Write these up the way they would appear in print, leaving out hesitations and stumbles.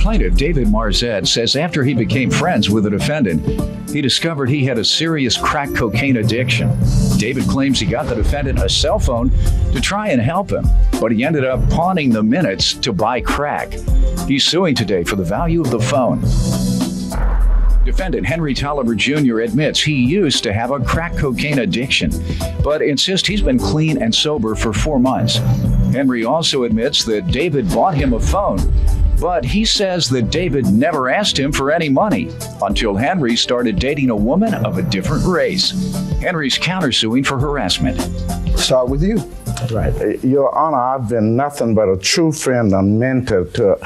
Plaintiff David Marzette says after he became friends with the defendant, he discovered he had a serious crack cocaine addiction. David claims he got the defendant a cell phone to try and help him, but he ended up pawning the minutes to buy crack. He's suing today for the value of the phone. Defendant Henry Tolliver Jr. admits he used to have a crack cocaine addiction, but insists he's been clean and sober for 4 months. Henry also admits that David bought him a phone, but he says that David never asked him for any money until Henry started dating a woman of a different race. Henry's countersuing for harassment. Start with you. Right. Your Honor, I've been nothing but a true friend and mentor to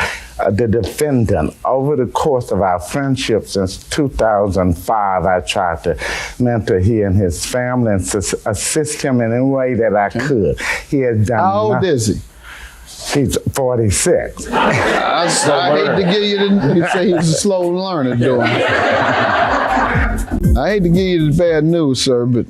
the defendant. Over the course of our friendship since 2005, I tried to mentor he and his family and assist him in any way that I could. He has done. How old is he? He's 46. I hate to give you say he's a slow learner, though. I hate to give you the bad news, sir, but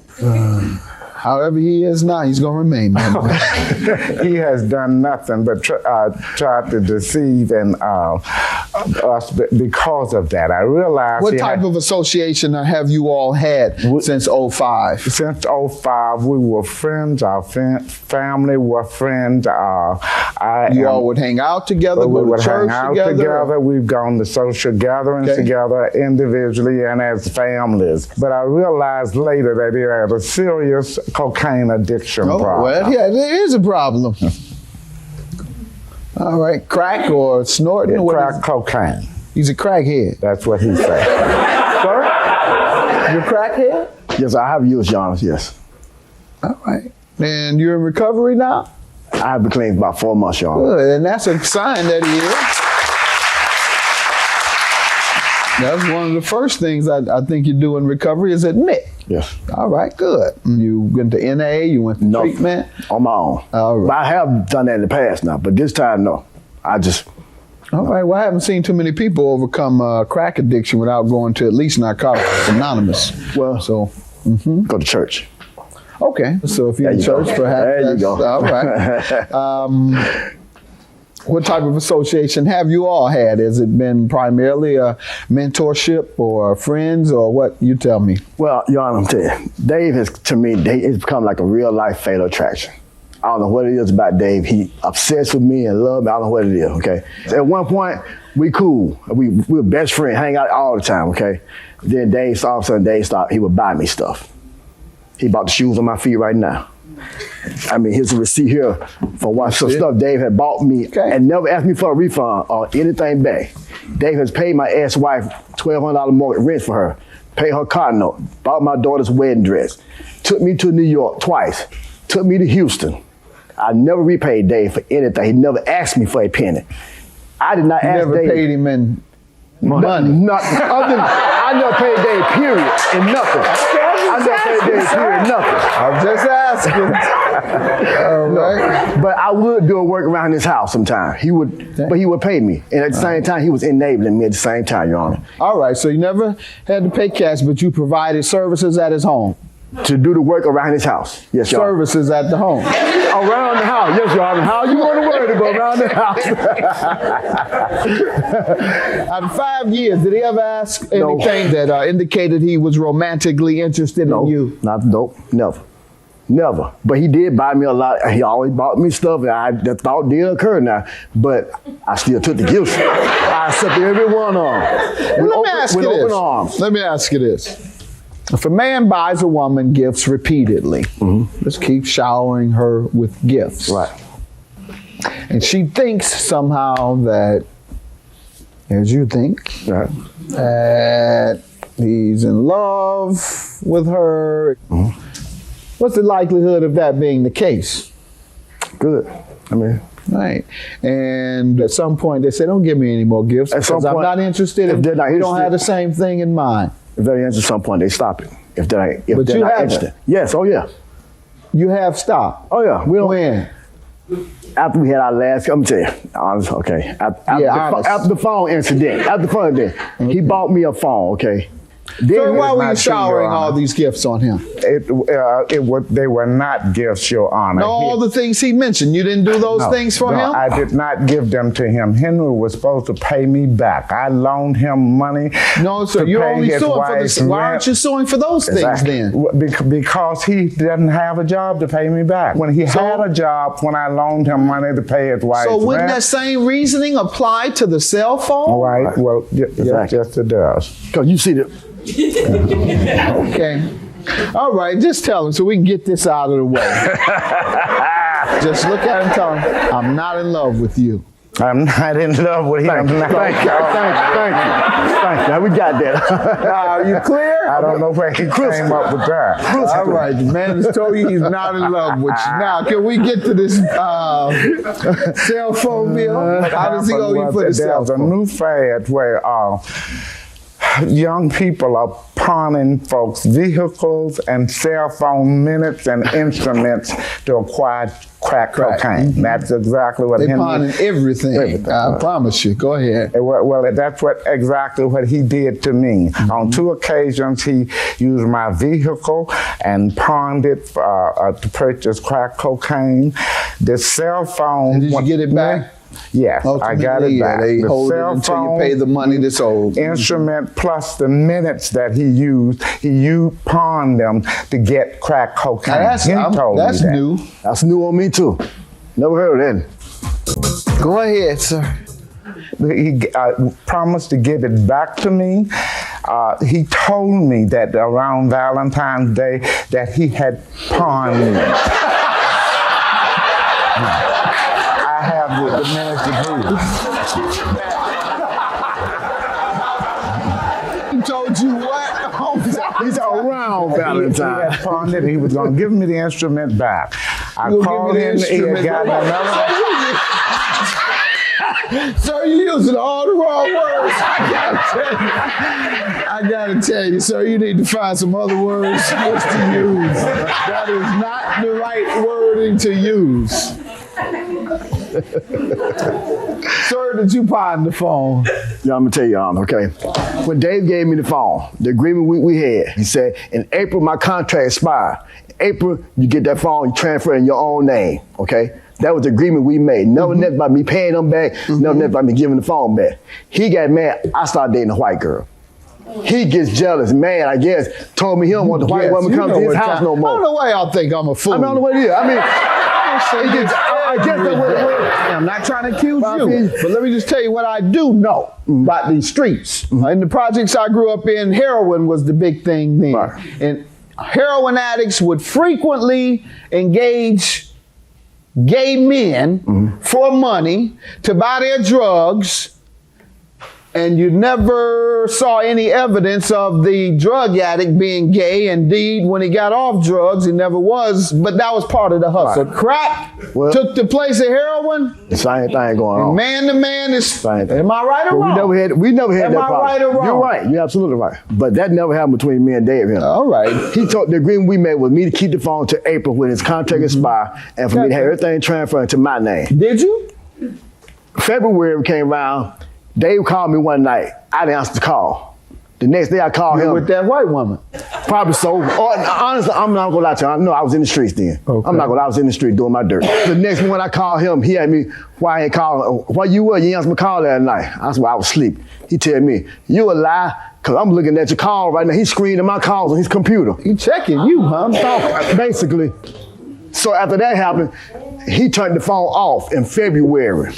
however he is now, he's going to remain that way. He has done nothing but tried to deceive us because of that. I realized. What type of association have you all had since 05? Since 05, we were friends. Our family were friends. You all would hang out together, we go would to church hang out together? We've gone to social gatherings together, individually and as families. But I realized later that he had a serious cocaine addiction problem. Well, yeah, there is a problem. All right, crack or snorting? Yeah, crack cocaine. He's a crackhead. That's what he said. Sir? You're a crackhead? Yes, I have used, Your Honor, yes. All right. And you're in recovery now? I have been clean for about 4 months, Your Honor. Good, and that's a sign that he is. That's one of the first things I think you do in recovery is admit. Yes. All right, good. You went to NA, you went to treatment? On my own. All right. But I have done that in the past now, but this time, no. All right, well, I haven't seen too many people overcome crack addiction without going to at least Narcotics Anonymous. Well, so go to church. Okay, so if you're in church, perhaps there you go. All right. What type of association have you all had? Has it been primarily a mentorship or friends or what? You tell me. Well, Your Honor, I'm telling you, Dave has become like a real life fatal attraction. I don't know what it is about Dave. He obsessed with me and loved me. I don't know what it is, okay? At one point, we cool. We were best friends, hang out all the time, okay? Then all of a sudden, Dave stopped. He would buy me stuff. He bought the shoes on my feet right now. I mean, here's a receipt here for some stuff Dave had bought me and never asked me for a refund or anything back. Dave has paid my ex-wife $1,200 mortgage rent for her, paid her car note, bought my daughter's wedding dress, took me to New York twice, took me to Houston. I never repaid Dave for anything. He never asked me for a penny. I did not ask Dave. Never paid him in money? I never paid Dave, period, in nothing. I never paid Dave, period, nothing. I'm just asking. All right. But I would do a work around his house sometime. But he would pay me. And at the same time, he was enabling me at the same time, Your Honor. All right, so you never had to pay cash, but you provided services at his home? To do the work around his house. Yes, Your Honor. Services at the home? Around the house, yes, Your Honor. How you want to word it, but around the house. Out of 5 years, did he ever ask anything that indicated he was romantically interested in you? Nope, never. But he did buy me a lot. He always bought me stuff, and that thought did occur now. But I still took the gifts. I accepted every one of them. Let me ask you this. If a man buys a woman gifts repeatedly, let's keep showering her with gifts. Right. And she thinks somehow that, as you think, that he's in love with her. What's the likelihood of that being the case? Good. Right. And at some point they say, don't give me any more gifts because I'm not interested if we don't have the same thing in mind. If they're interested at some point, they stop it. If they're but not you haven't. interested. Yes, oh yeah. You have stopped? Oh yeah. When? After we had our last, I'm telling you, honest, okay. After the phone incident, he bought me a phone, okay. So why were you Not true, Your showering Honor. all these gifts on him? They were not gifts, Your Honor. No, all the things he mentioned, you didn't do those things for him? I did not give them to him. Henry was supposed to pay me back. I loaned him money. No, sir, to you're pay only his suing for wife's this. Why rent. aren't you suing for those things then? Because he didn't have a job to pay me back. When he had a job, when I loaned him money to pay his wife's So rent. wouldn't that same reasoning apply to the cell phone? Right. Well, Exactly. yes, it does. Because you see the Okay. All right, just tell him so we can get this out of the way. Just look at him and tell him, I'm not in love with you. I'm not in love with him. Thank you. Now we got that. Are you clear? I don't know where he came up with that. All right, the man has told you he's not in love with you. Now, can we get to this cell phone bill? How does he owe you for the cell There's a phone? new fad where young people are pawning folks' vehicles and cell phone minutes and instruments to acquire crack cocaine. That's exactly what They Henry... pawning everything. I promise you. Go ahead. Well, that's exactly what he did to me. Mm-hmm. On 2 occasions, he used my vehicle and pawned it to purchase crack cocaine. The cell phone... And did you get it back? Yes, I got it back. They The hold it cell until you phone pay the money that's owed. instrument plus the minutes that he used pawned them to get crack cocaine. Now, that's new. That's new on me too. Never heard of that. Go ahead, sir. He promised to give it back to me. He told me that around Valentine's Day that he had pawned me. I have the minutes to prove. He told you what? He's around He Valentine. had pawned it. He was going to give me the instrument back. I You'll called give me him. the He had instrument gotten back. another. Sir, you're using all the wrong words. I gotta tell you, sir, you need to find some other words to use. That is not the right wording to use. Sir, did you pawn the phone? Yeah, I'm gonna tell you, okay? When Dave gave me the phone, the agreement we had, he said, in April, my contract expired. In April, you get that phone, you transfer it in your own name, okay? That was the agreement we made. Never nothing about me paying him back, never nothing about me giving the phone back. He got mad, I started dating a white girl. He gets jealous, mad, I guess, told me he don't want the white woman come to his house no more. I don't know why y'all think I'm a fool. I don't know what it is. I mean, I guess that's what it is. I'm not trying to accuse Well, I you, mean- but let me just tell you what I do know about these streets. In the projects I grew up in, heroin was the big thing then. Right. And heroin addicts would frequently engage gay men for money to buy their drugs, and you never saw any evidence of the drug addict being gay. Indeed, when he got off drugs, he never was, but that was part of the hustle. Right. Crack Well- took the place of heroin. The same thing going on. Man to man is, Same thing. am I right or But wrong? we never had Am that I problem. right or wrong? You're right. You're absolutely right. But that never happened between me and Dave. All right. He told the agreement we made was me to keep the phone to April when his contract expired, and for me to have everything transferred to my name. Did you? February came around. Dave called me one night. I didn't answer the call. The next day I called him. With that white woman. Probably so. Or, honestly, I'm not gonna lie to you. I know I was in the streets then. Okay. I'm not gonna lie, I was in the street doing my dirt. The next morning I called him, he had me, why I ain't calling? Why you were? You ain't answered my call that night. I said, well, I was asleep. He tell me, you a lie, cause I'm looking at your call right now. He's screening my calls on his computer. He checking you, huh? I'm talking. Basically. So after that happened, he turned the phone off in February.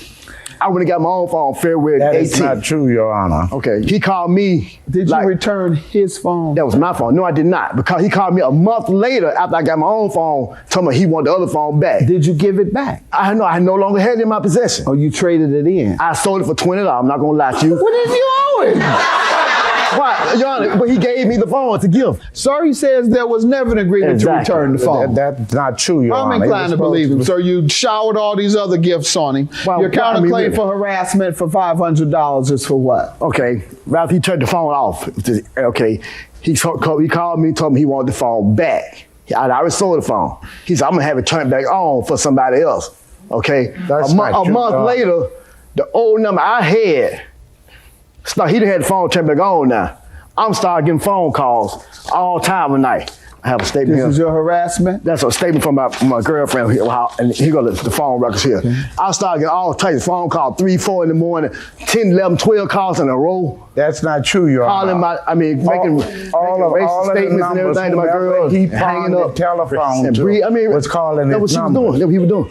I went and got my own phone February 18th. That is not true, Your Honor. Okay, he called me. Did you return his phone? That was my phone. No, I did not. Because he called me a month later after I got my own phone, told me he wanted the other phone back. Did you give it back? I no longer had it in my possession. Or you traded it in? I sold it for $20. I'm not gonna lie to you. What did you owe him? Why, Your Honor? But he gave me the phone to give. Sir, he says there was never an agreement Exactly. to return the phone. That's not true, Your I'm Honor. inclined to believe him. Sir, you showered all these other gifts on him. Well, Your I mean, counterclaim really. for harassment for $500 is for what? Okay, Ralph, he turned the phone off. Okay, he called me, told me he wanted the phone back. I already sold the phone. He said, I'm gonna have it turned back on for somebody else. Okay, That's a not true, month Your Honor. later, the old number I had, he done had the phone turned back on now. I'm starting getting phone calls all time of night. I have a statement This here. is your harassment? That's a statement from my girlfriend, and here go the phone records here. I started getting all types of phone calls, 3, 4 in the morning, 10, 11, 12 calls in a row. That's not true, Your Honor. Making racist statements and everything to my girl, he hanging up. the telephone And to was calling that's his what she was number. doing. That's what he was doing.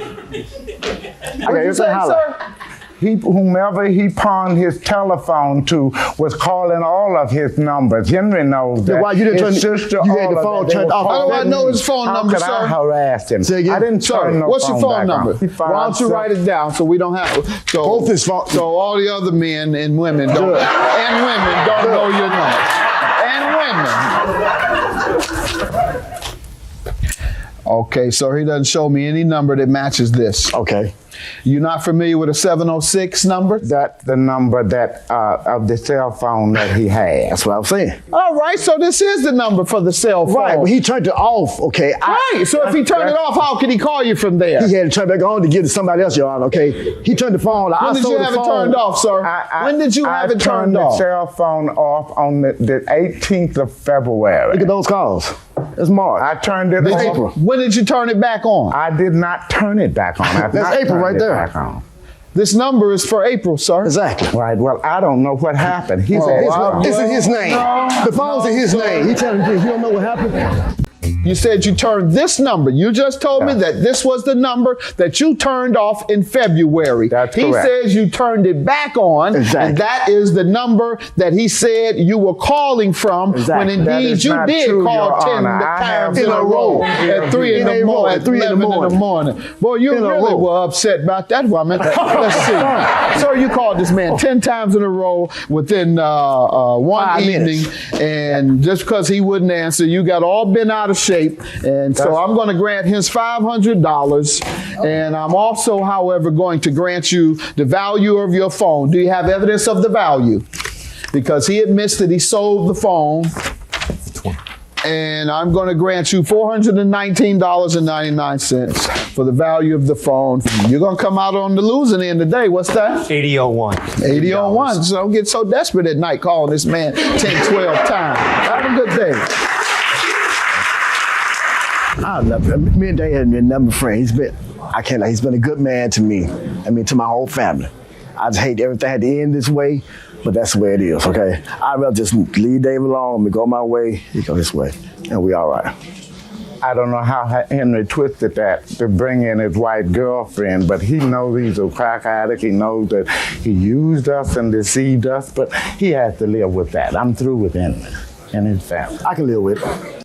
What did you say, sir? Whomever he pawned his telephone to was calling all of his numbers. Henry knows that. Why you didn't His turn? sister, You had all the of phone that, they turned were off. How do I calling know me. his phone How number, could sir? I harass him? Say again? I didn't Sir, turn no what's your phone back number? on. Why don't you write it down so we don't have to? So, Both his phone. So all the other men and women don't know your number. And women. Okay, so he doesn't show me any number that matches this. Okay. You're not familiar with a 706 number? That's the number that of the cell phone that he has. That's what I'm saying. All right, so this is the number for the cell phone. Right, but he turned it off. Okay. Right, so if he turned it off, how can he call you from there? He had to turn it back on to give it to somebody else, Your Honor. Okay. He turned the phone. When did you have it turned off, sir? When did you have it turned off? I turned the cell phone off on the 18th of February. Look at those calls. It's March. I turned it off. April. When did you turn it back on? I did not turn it back on. I've That's not April turned right it there. back on. This number is for April, sir. Exactly. Right. Well, I don't know what happened. He said It's in his name. The phone's in his name. He telling you, you don't know what happened? You said you turned this number. You just told me that this was the number that you turned off in February. That's he correct. says you turned it back on, Exactly. and that is the number that he said you were calling from when Exactly. That indeed is you not did true, call Your 10 Honor. I times have in a row no at 3 in the morning, at 11 in the morning. Boy, you In a really row. were upset about that woman. Let's see. Sir, you called this man 10 times in a row within one 5 evening, minutes. and just because he wouldn't answer, you got all bent out of shape. And so I'm going to grant his $500, and I'm also, however, going to grant you the value of your phone. Do you have evidence of the value? Because he admits that he sold the phone. And I'm going to grant you $419.99 for the value of the phone. You're going to come out on the losing end today. What's that? 8001. 8001. So don't get so desperate at night calling this man 10, 12 times. Have a good day. I love him. Me and Dave had been number friends. He's been a good man to me. I mean, to my whole family. I just hate everything had to end this way, but that's the way it is, okay? I'd rather just leave Dave alone, go my way, he go his way, and we all right. I don't know how Henry twisted that to bring in his white girlfriend, but he knows he's a crack addict. He knows that he used us and deceived us, but he has to live with that. I'm through with Henry and his family. I can live with it.